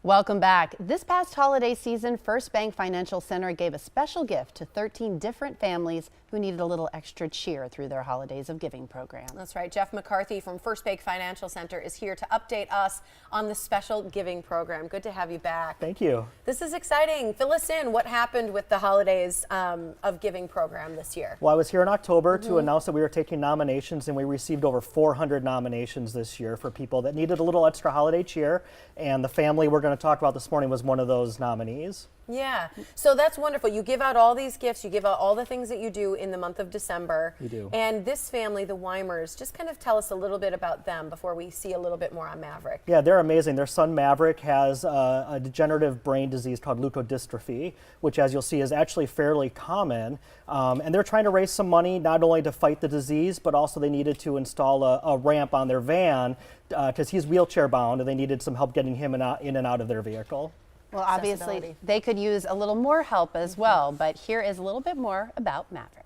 Welcome back. This past holiday season, First Bank Financial Center gave a special gift to 13 different families who needed a little extra cheer through their Holi-Days of Giving program. That's right. Jeff McCarthy from First Bank Financial Center is here to update us on the special giving program. Good to have you back. Thank you. This is exciting. Fill us in. What happened with the Holi-Days of Giving program this year? Well, I was here in October to announce that we were taking nominations, and we received over 400 nominations this year for people that needed a little extra holiday cheer, and the family we're going to talk about this morning was one of those nominees. Yeah, so that's wonderful. You give out all these gifts, you give out all the things that you do in the month of December. We do. And this family, the Weimers, just kind of tell us a little bit about them before we see a little bit more on Maverick. Yeah, they're amazing. Their son Maverick has a degenerative brain disease called leukodystrophy, which, as you'll see, is actually fairly common. And they're trying to raise some money not only to fight the disease, but also they needed to install a ramp on their van because he's wheelchair bound, and they needed some help getting him in and out of their vehicle. Well, obviously, they could use a little more help as well, but here is a little bit more about Maverick.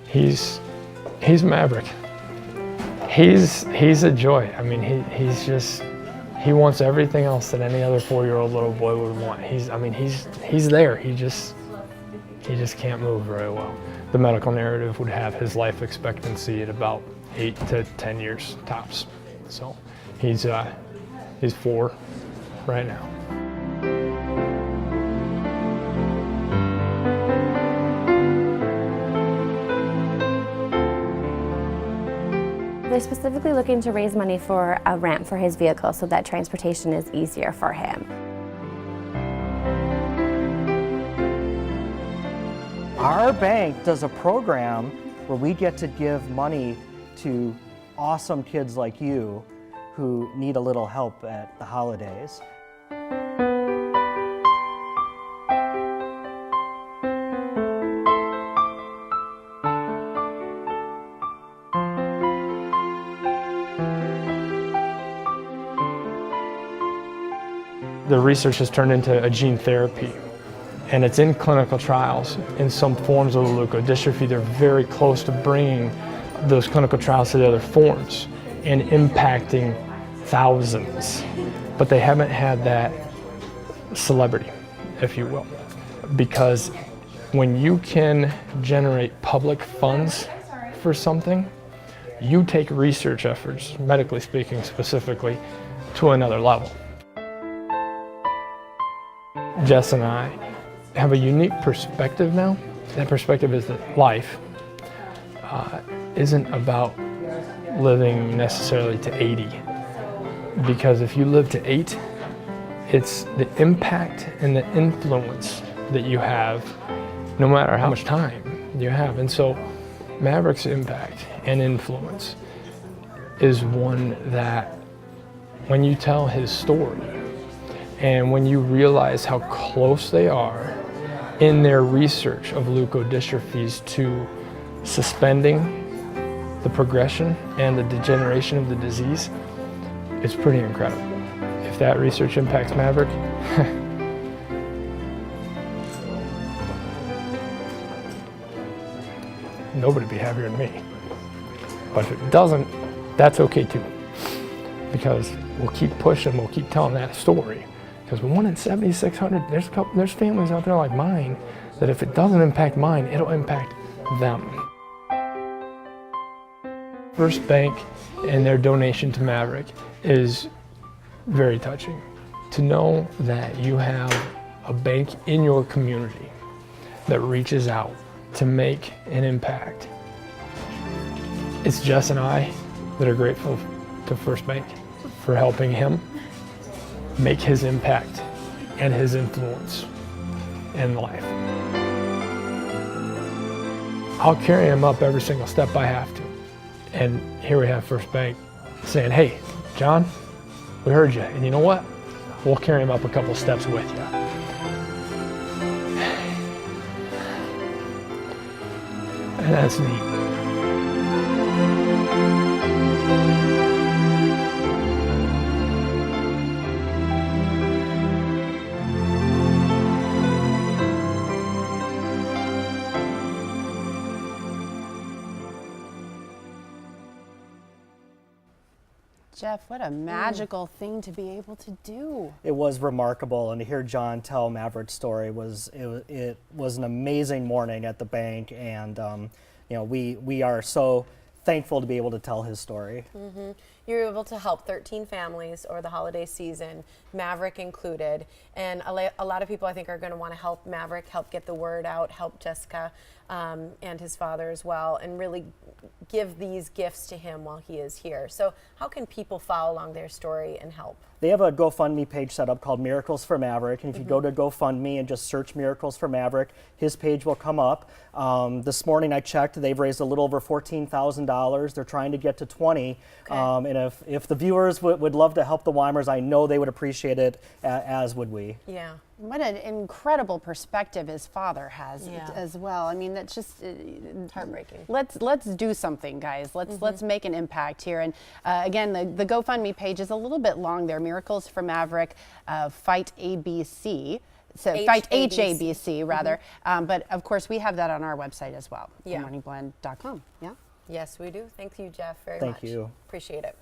He's Maverick. He's a joy. I mean, he wants everything else that any other 4-year-old little boy would want. He's there. He just can't move very well. The medical narrative would have his life expectancy at about 8 to 10 years tops. So he's 4 right now. They're specifically looking to raise money for a ramp for his vehicle so that transportation is easier for him. Our bank does a program where we get to give money to awesome kids like you who need a little help at the holidays. The research has turned into a gene therapy, and it's in clinical trials in some forms of leukodystrophy. They're very close to bringing those clinical trials to the other forms and impacting thousands, but they haven't had that celebrity, if you will, because when you can generate public funds for something, you take research efforts, medically speaking specifically, to another level. Jess and I have a unique perspective now. That perspective is that life isn't about living necessarily to 80. Because if you live to 8, it's the impact and the influence that you have, no matter how much time you have. And so Maverick's impact and influence is one that when you tell his story, and when you realize how close they are in their research of leukodystrophies to suspending the progression and the degeneration of the disease, it's pretty incredible. If that research impacts Maverick, nobody'd be happier than me. But if it doesn't, that's okay too. Because we'll keep pushing, we'll keep telling that story. Because 1 in 7,600, there's families out there like mine that if it doesn't impact mine, it'll impact them. First Bank and their donation to Maverick is very touching. To know that you have a bank in your community that reaches out to make an impact. It's Jess and I that are grateful to First Bank for helping him make his impact and his influence in life. I'll carry him up every single step I have to. And here we have First Bank saying, hey, John, we heard you, and you know what? We'll carry him up a couple steps with you. And that's neat. Jeff, what a magical thing to be able to do. It was remarkable, and to hear John tell Maverick's story it was an amazing morning at the bank, and you know, we are so thankful to be able to tell his story. You're able to help 13 families over the holiday season, Maverick included, and a lot of people I think are going to want to help Maverick, help get the word out, help Jessica and his father as well, and really give these gifts to him while he is here. So how can people follow along their story and help? They have a GoFundMe page set up called Miracles for Maverick, and if you go to GoFundMe and just search Miracles for Maverick, his page will come up. This morning I checked, they've raised a little over $14,000. They're trying to get to 20. Okay. And if the viewers would love to help the Weimers, I know they would appreciate it, as would we. Yeah. What an incredible perspective his father has Yeah. as well. I mean, that's just Heartbreaking. Let's do something, guys. Let's make an impact here. And again, the GoFundMe page is a little bit long there. Miracles for Maverick, Fight ABC. So Fight HABC rather. But of course, we have that on our website as well. Yeah. morningblend.com. Yeah. Yes, we do. Thank you, Jeff, very Thank much. you. Appreciate it.